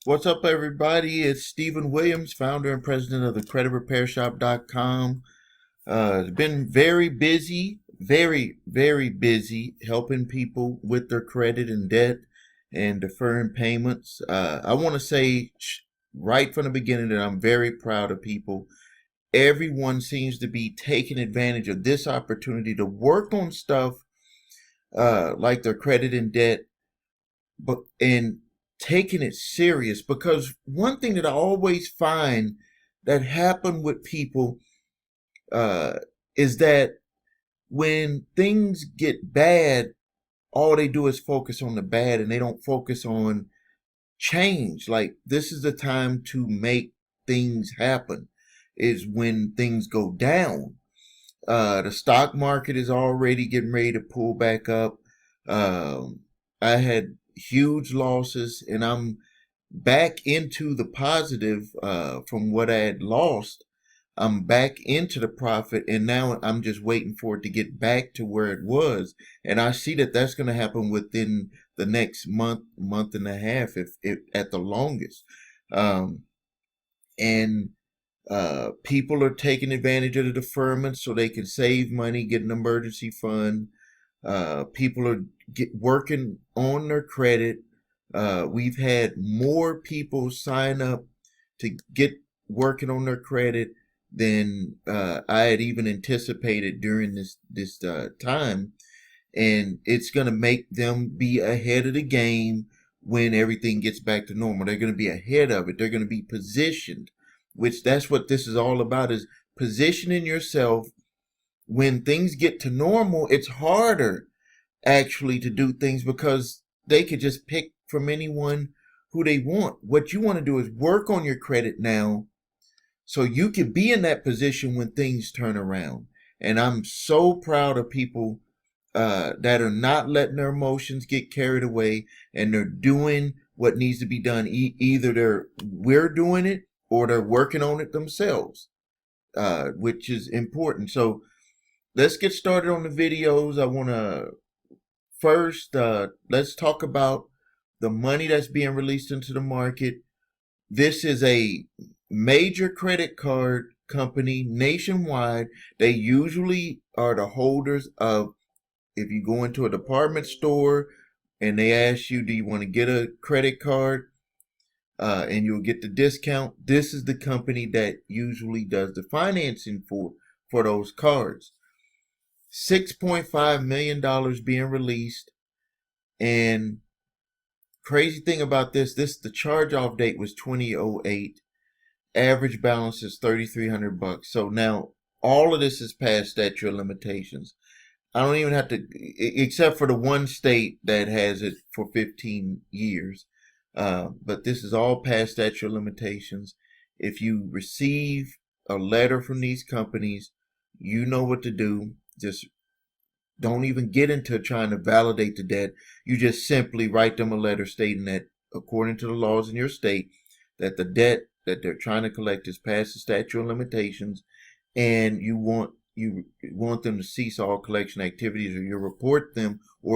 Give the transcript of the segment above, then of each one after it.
What's up, everybody? It's Stephen Williams, founder and president of the creditrepairshop.com. It's been very busy, very busy helping people with their credit and debt and deferring payments. I want to say right from the beginning that I'm very proud of people. Everyone seems to be taking advantage of this opportunity to work on stuff like their credit and debt, but and taking it serious, because one thing that I always find that happen with people uh, is that when things get bad, all they do is focus on the bad and they don't focus on change. Like, this is the time to make things happen, is when things go down. The stock market is already getting ready to pull back up. I had huge losses, and I'm back into the positive from what I had lost. I'm back into the profit, and now I'm just waiting for it to get back to where it was. And I see that that's going to happen within the next month and a half, if at the longest. Um, and People are taking advantage of the deferment so they can save money, get an emergency fund. People are working on their credit. We've had more people sign up to get working on their credit than I had even anticipated during this time, and it's going to make them be ahead of the game when everything gets back to normal. They're going to be ahead of it. They're going to be positioned, which that's what this is all about, is positioning yourself. When things get to normal, it's harder actually to do things because they could just pick from anyone who they want. What you want to do is work on your credit now so you can be in that position when things turn around. And I'm so proud of people that are not letting their emotions get carried away, and they're doing what needs to be done. Either we're doing it or they're working on it themselves, which is important. So let's get started on the videos. I want to first let's talk about the money that's being released into the market. This is a major credit card company nationwide. They usually are the holders of, if you go into a department store and they ask you, do you want to get a credit card? And you'll get the discount. This is the company that usually does the financing for those cards. $6.5 million being released. And crazy thing about this, the charge off date was 2008. Average balance is $3,300. So now all of this is past statute of limitations. I don't even have to, except for the one state that has it for 15 years. But this is all past statute of limitations. If you receive a letter from these companies, you know what to do. Just don't even get into trying to validate the debt. You just simply write them a letter stating that, according to the laws in your state, that the debt that they're trying to collect is past the statute of limitations, and you want them to cease all collection activities, or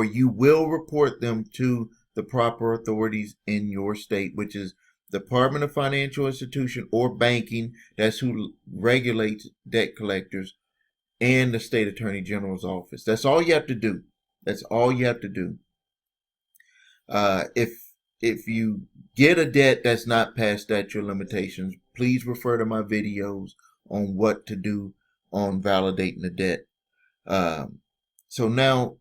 you will report them to the proper authorities in your state, which is Department of Financial Institution or Banking. That's who regulates debt collectors, and the state attorney general's office. That's all you have to do. That's all you have to do. If you get a debt that's not past statute of limitations, please refer to my videos on what to do on validating the debt. So now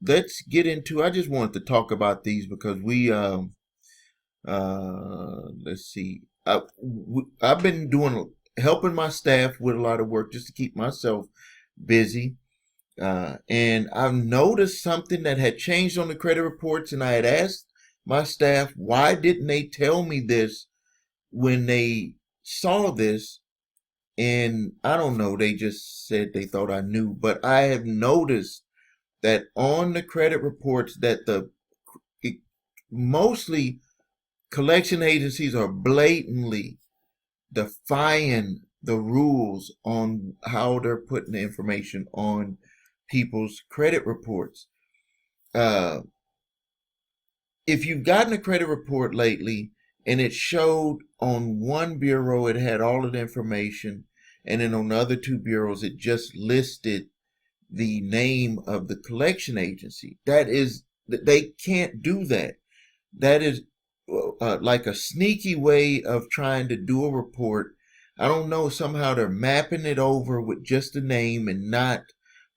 let's get into. I just wanted to talk about these because let's see. I've been helping my staff with a lot of work just to keep myself busy. And I've noticed something that had changed on the credit reports, and I had asked my staff, why didn't they tell me this when they saw this? And I don't know, they just said they thought I knew. But I have noticed that on the credit reports that mostly collection agencies are blatantly defying the rules on how they're putting the information on people's credit reports. Uh, if you've gotten a credit report lately and it showed on one bureau it had all of the information, and then on the other two bureaus it just listed the name of the collection agency, they can't do that. That is like a sneaky way of trying to do a report. I don't know, somehow they're mapping it over with just the name and not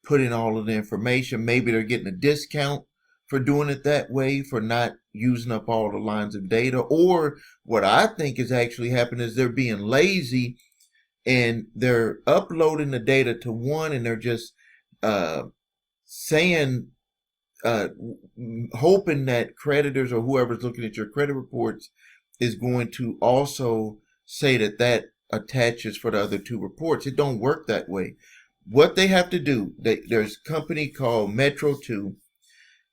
putting all of the information. Maybe they're getting a discount for doing it that way, for not using up all the lines of data. Or what I think is actually happening is they're being lazy and they're uploading the data to one, and they're just uh, saying, hoping that creditors or whoever's looking at your credit reports is going to also say that attaches for the other two reports. It don't work that way. What they have to do, there's a company called Metro 2,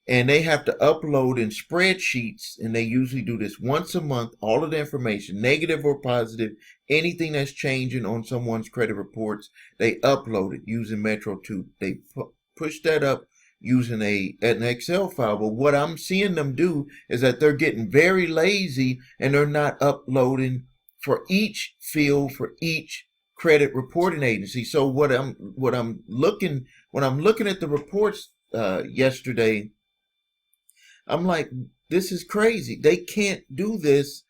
and they have to upload in spreadsheets, and they usually do this once a month, all of the information, negative or positive, anything that's changing on someone's credit reports, they upload it using Metro 2. They push that up using an Excel file. But what I'm seeing them do is that they're getting very lazy, and they're not uploading for each field, for each credit reporting agency. So when I'm looking at the reports yesterday, I'm like, this is crazy. They can't do this.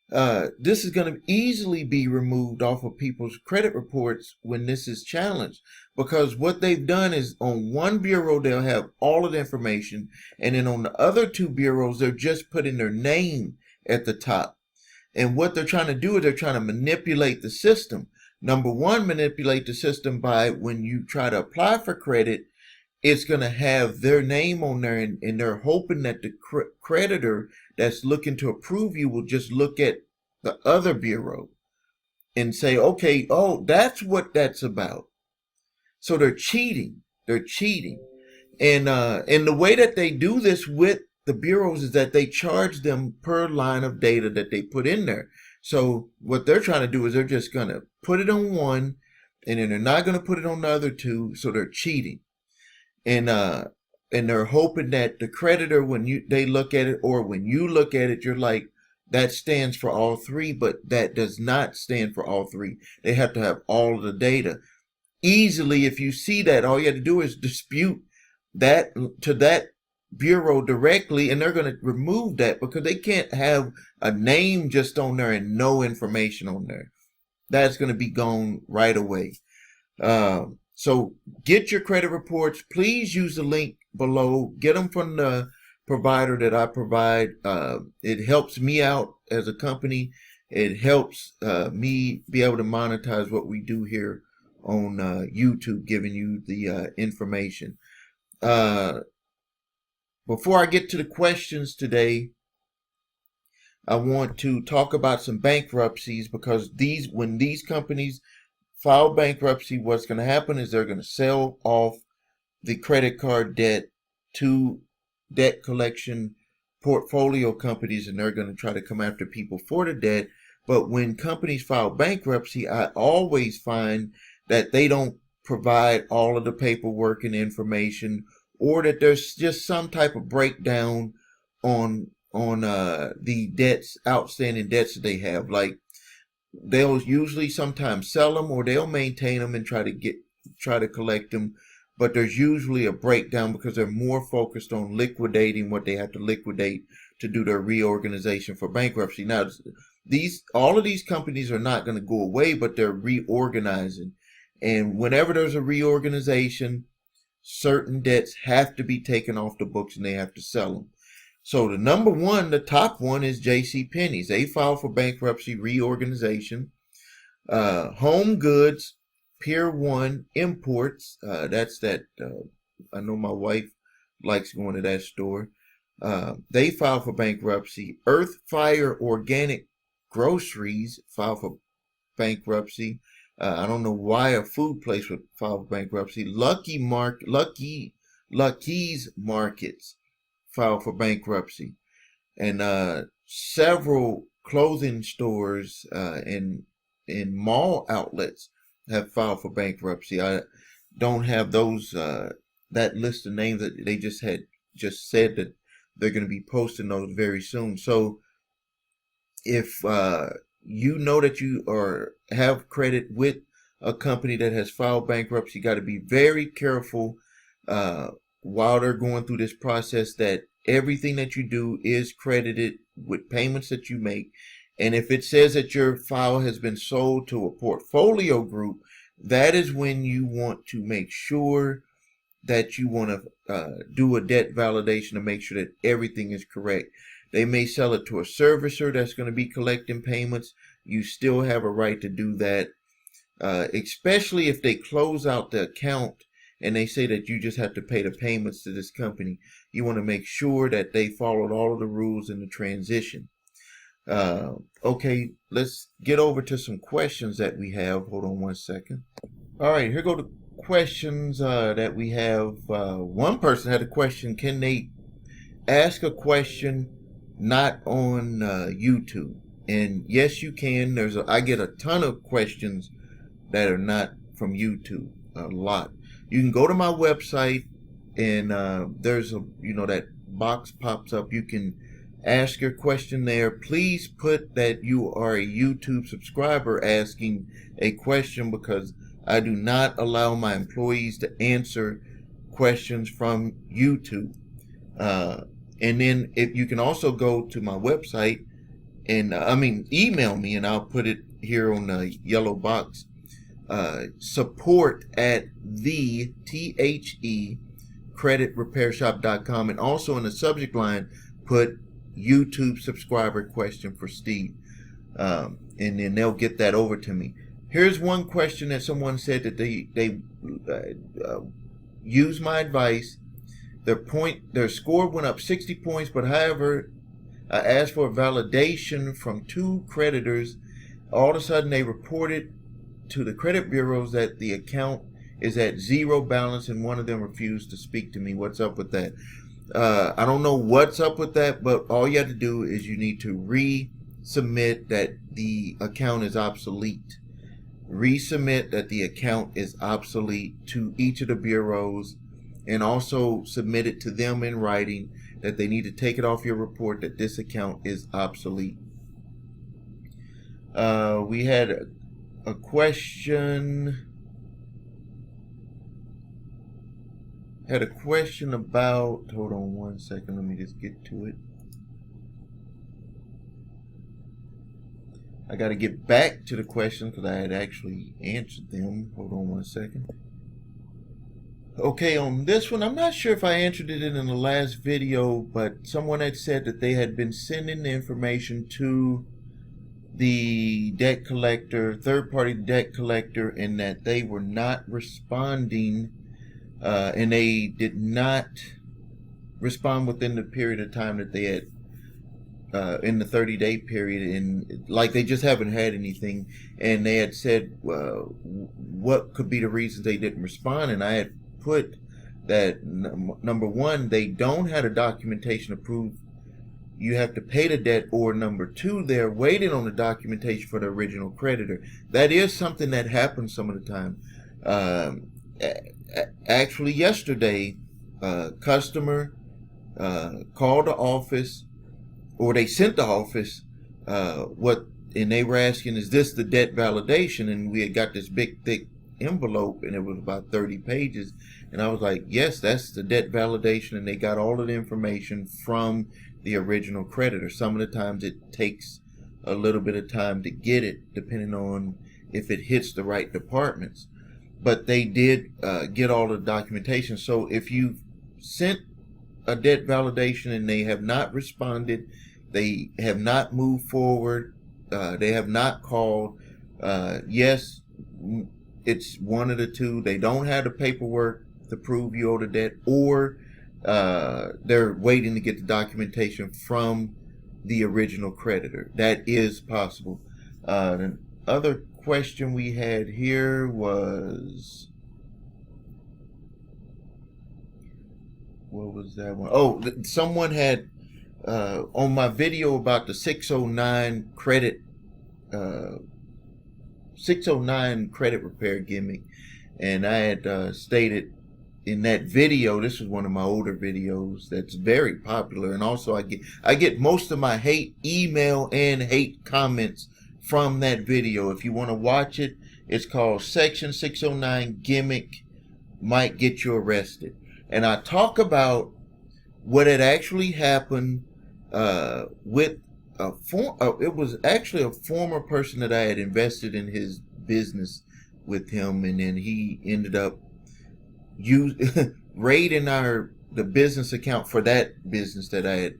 This is going to easily be removed off of people's credit reports when this is challenged, because what they've done is on one bureau, they'll have all of the information. And then on the other two bureaus, they're just putting their name at the top. And what they're trying to do is they're trying to manipulate the system. Number one, manipulate the system by, when you try to apply for credit, it's going to have their name on there, and they're hoping that the creditor that's looking to approve you will just look at the other bureau and say, okay, oh, that's what that's about. So they're cheating. They're cheating. And the way that they do this with the bureaus is that they charge them per line of data that they put in there. So what they're trying to do is they're just going to put it on one, and then they're not going to put it on the other two. So they're cheating. And they're hoping that the creditor, when they look at it, or when you look at it, you're like, that stands for all three, but that does not stand for all three. They have to have all of the data. Easily, if you see that, all you have to do is dispute that to that bureau directly, and they're going to remove that, because they can't have a name just on there and no information on there. That's going to be gone right away. So get your credit reports. Please use the link below. Get them from the provider that I provide. It helps me out as a company. It helps me be able to monetize what we do here on YouTube, giving you the information. Before I get to the questions today, I want to talk about some bankruptcies, because when these companies file bankruptcy, what's going to happen is they're going to sell off the credit card debt to debt collection portfolio companies, and they're going to try to come after people for the debt. But when companies file bankruptcy, I always find that they don't provide all of the paperwork and information, or that there's just some type of breakdown on the debts, outstanding debts that they have. Like, they'll usually sometimes sell them, or they'll maintain them and try to collect them, but there's usually a breakdown because they're more focused on liquidating what they have to liquidate to do their reorganization for bankruptcy. Now, all of these companies are not going to go away, but they're reorganizing. And whenever there's a reorganization, certain debts have to be taken off the books and they have to sell them. So the top one is JCPenney's. They filed for bankruptcy reorganization. Home Goods, Pier 1 Imports, that's that, I know my wife likes going to that store. They filed for bankruptcy. Earth Fire Organic Groceries filed for bankruptcy. I don't know why a food place would file for bankruptcy. Lucky's Markets filed for bankruptcy. And several clothing stores and mall outlets have filed for bankruptcy. I don't have those that list of names. That they just said that they're going to be posting those very soon. So if you know that you have credit with a company that has filed bankruptcy, you got to be very careful while they're going through this process that everything that you do is credited with payments that you make. And if it says that your file has been sold to a portfolio group, that is when you want to make sure that you want to do a debt validation to make sure that everything is correct. They may sell it to a servicer that's going to be collecting payments. You still have a right to do that, especially if they close out the account and they say that you just have to pay the payments to this company. You want to make sure that they followed all of the rules in the transition. Okay, let's get over to some questions that we have. Hold on one second. All right, here go the questions that we have. One person had a question: can they ask a question not on YouTube? And yes, you can. I get a ton of questions that are not from YouTube. A lot. You can go to my website, and there's that box pops up. You can ask your question there. Please put that you are a YouTube subscriber asking a question, because I do not allow my employees to answer questions from YouTube. And then if you can also go to my website and email me, and I'll put it here on the yellow box. Support at the creditrepairshop.com, and also in the subject line put YouTube subscriber question for Steve, and then they'll get that over to me. Here's one question that someone said that they used my advice. Their score went up 60 points, but however, I asked for a validation from 2 creditors. All of a sudden, they reported to the credit bureaus that the account is at 0 balance, and one of them refused to speak to me. What's up with that? I don't know what's up with that, but all you have to do is you need to resubmit that the account is obsolete. Resubmit that the account is obsolete to each of the bureaus, and also submit it to them in writing that they need to take it off your report that this account is obsolete. We had a question. Had a question about, hold on one second, let me just get to it. I got to get back to the question because I had actually answered them. Hold on one second. Okay, on this one, I'm not sure if I answered it in the last video, but someone had said that they had been sending the information to the debt collector, third-party debt collector, and that they were not responding, and they did not respond within the period of time that they had in the 30-day period, and like they just haven't had anything. And they had said what could be the reasons they didn't respond, and I had put that number one, they don't have a documentation to prove you have to pay the debt, or number two, they're waiting on the documentation for the original creditor. That is something that happens some of the time. Actually, yesterday, a customer called the office, or they sent the office and they were asking, is this the debt validation? And we had got this big, thick envelope, and it was about 30 pages. And I was like, yes, that's the debt validation. And they got all of the information from the original creditor. Some of the times it takes a little bit of time to get it, depending on if it hits the right departments. But they did get all the documentation. So if you've sent a debt validation and they have not responded, they have not moved forward, they have not called, yes, it's one of the two. They don't have the paperwork to prove you owe the debt, or they're waiting to get the documentation from the original creditor. That is possible. The other question we had here was, what was that one? Oh, someone had on my video about the 609 credit 609 credit repair gimmick, and I had stated in that video, this is one of my older videos that's very popular, and also I get most of my hate email and hate comments from that video. If you want to watch it, it's called Section 609 Gimmick Might Get You Arrested, and I talk about what had actually happened with it was actually a former person that I had invested in his business with him, and then he ended up raiding the business account for that business that I had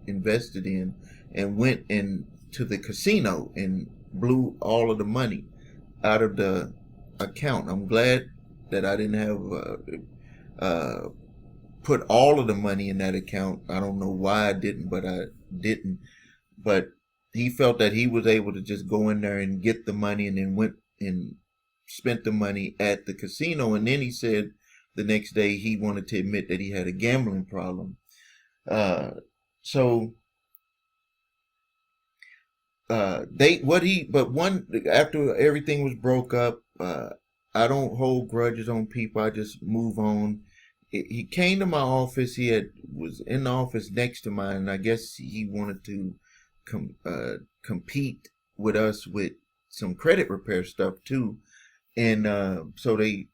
invested in, and went into the casino and blew all of the money out of the account. I'm glad that I didn't have put all of the money in that account. I don't know why I didn't, but I didn't. But he felt that he was able to just go in there and get the money, and then went and spent the money at the casino. And then he said the next day he wanted to admit that he had a gambling problem. But after everything was broke up, I don't hold grudges on people. I just move on. He came to my office. Was in the office next to mine, and I guess he wanted to compete with us with some credit repair stuff too. And so he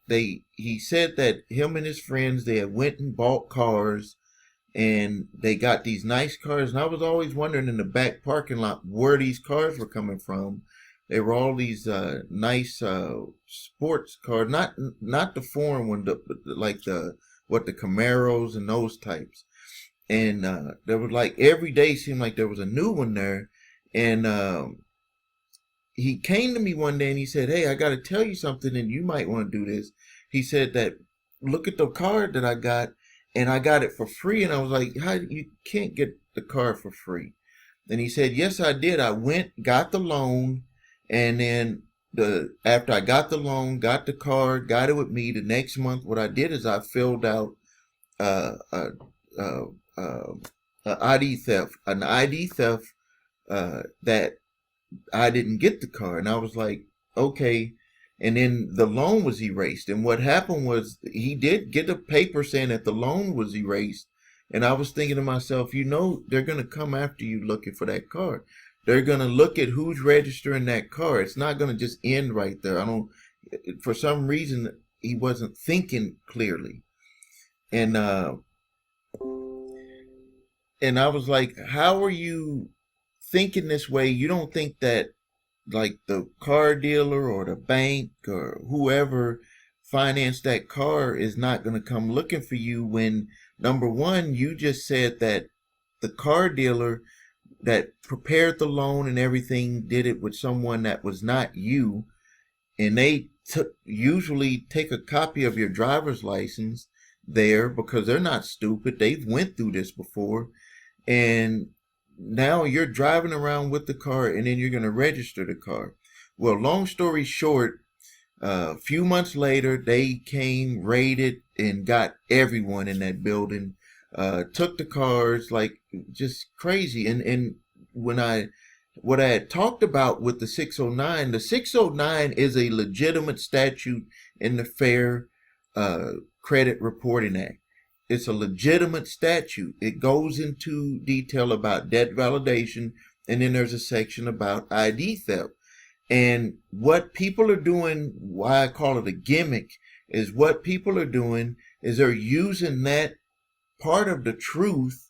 said that him and his friends, they had went and bought cars, and they got these nice cars. And I was always wondering in the back parking lot where these cars were coming from. They were all these nice sports cars, not the foreign one, like the Camaros and those types. And there was like every day seemed like there was a new one there. And he came to me one day and he said, "Hey, I got to tell you something, and you might want to do this." He said that, "Look at the card that I got, and I got it for free." And I was like, "How, you can't get the car for free?" And he said, "Yes, I did. I went, got the loan, and then after I got the loan, got the card, got it with me, the next month what I did is I filled out an ID theft that I didn't get the car." And I was like, "Okay." And then the loan was erased. And what happened was he did get a paper saying that the loan was erased. And I was thinking to myself, they're going to come after you looking for that car. They're going to look at who's registering that car. It's not going to just end right there. For some reason, he wasn't thinking clearly. And I was like, "How are you thinking this way? You don't think that like the car dealer or the bank or whoever financed that car is not going to come looking for you, when number one, you just said that the car dealer that prepared the loan and everything did it with someone that was not you, and they usually take a copy of your driver's license there because they're not stupid. They've went through this before, and now you're driving around with the car, and then you're going to register the car." Well, long story short, a few months later, they came, raided, and got everyone in that building, took the cars, like just crazy. And what I had talked about with the 609 is a legitimate statute in the Fair Credit Reporting Act. It's a legitimate statute. It goes into detail about debt validation, and then there's a section about ID theft. And what people are doing, why I call it a gimmick, is what people are doing is they're using that part of the truth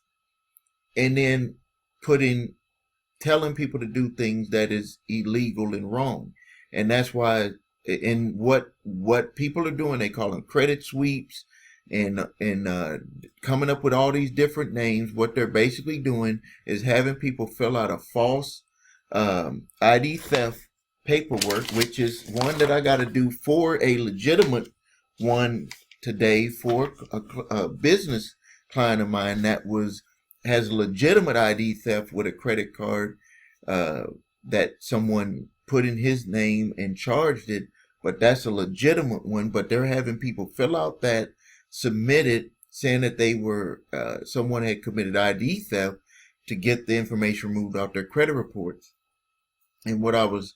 and then telling people to do things that is illegal and wrong. And that's why, and what people are doing, they call them credit sweeps, and coming up with all these different names. What they're basically doing is having people fill out a false ID theft paperwork, which is one that I got to do for a legitimate one today for a business client of mine that has a legitimate ID theft with a credit card that someone put in his name and charged it, but that's a legitimate one. But they're having people fill out that, submit it, saying that they were someone had committed ID theft to get the information removed off their credit reports. And what I was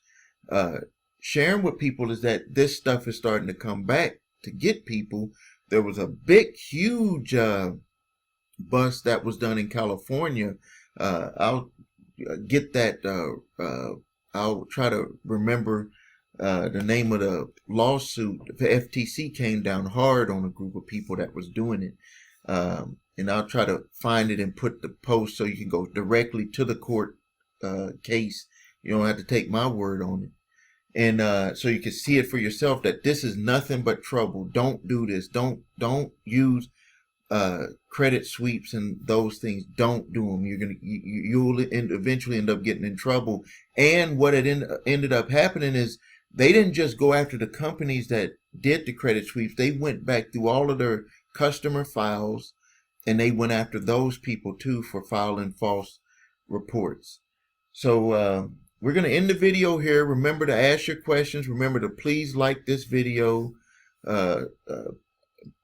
sharing with people is that this stuff is starting to come back to get people, there was a big, huge bust that was done in California. I'll get that. I'll try to remember the name of the lawsuit. The FTC came down hard on a group of people that was doing it. And I'll try to find it and put the post so you can go directly to the court case. You don't have to take my word on it. And so you can see it for yourself that this is nothing but trouble. Don't do this. Don't use credit sweeps and those things. Don't do them. You'll eventually end up getting in trouble. And what it ended up happening is they didn't just go after the companies that did the credit sweeps. They went back through all of their customer files and they went after those people too for filing false reports. So we're going to end the video here. Remember to ask your questions. Remember to please like this video.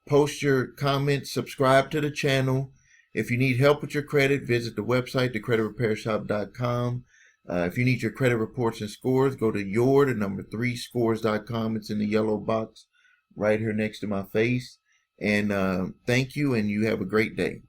Post your comments. Subscribe to the channel. If you need help with your credit, visit the website, thecreditrepairshop.com. If you need your credit reports and scores, go to the3scores.com. It's in the yellow box right here next to my face. And thank you, and you have a great day.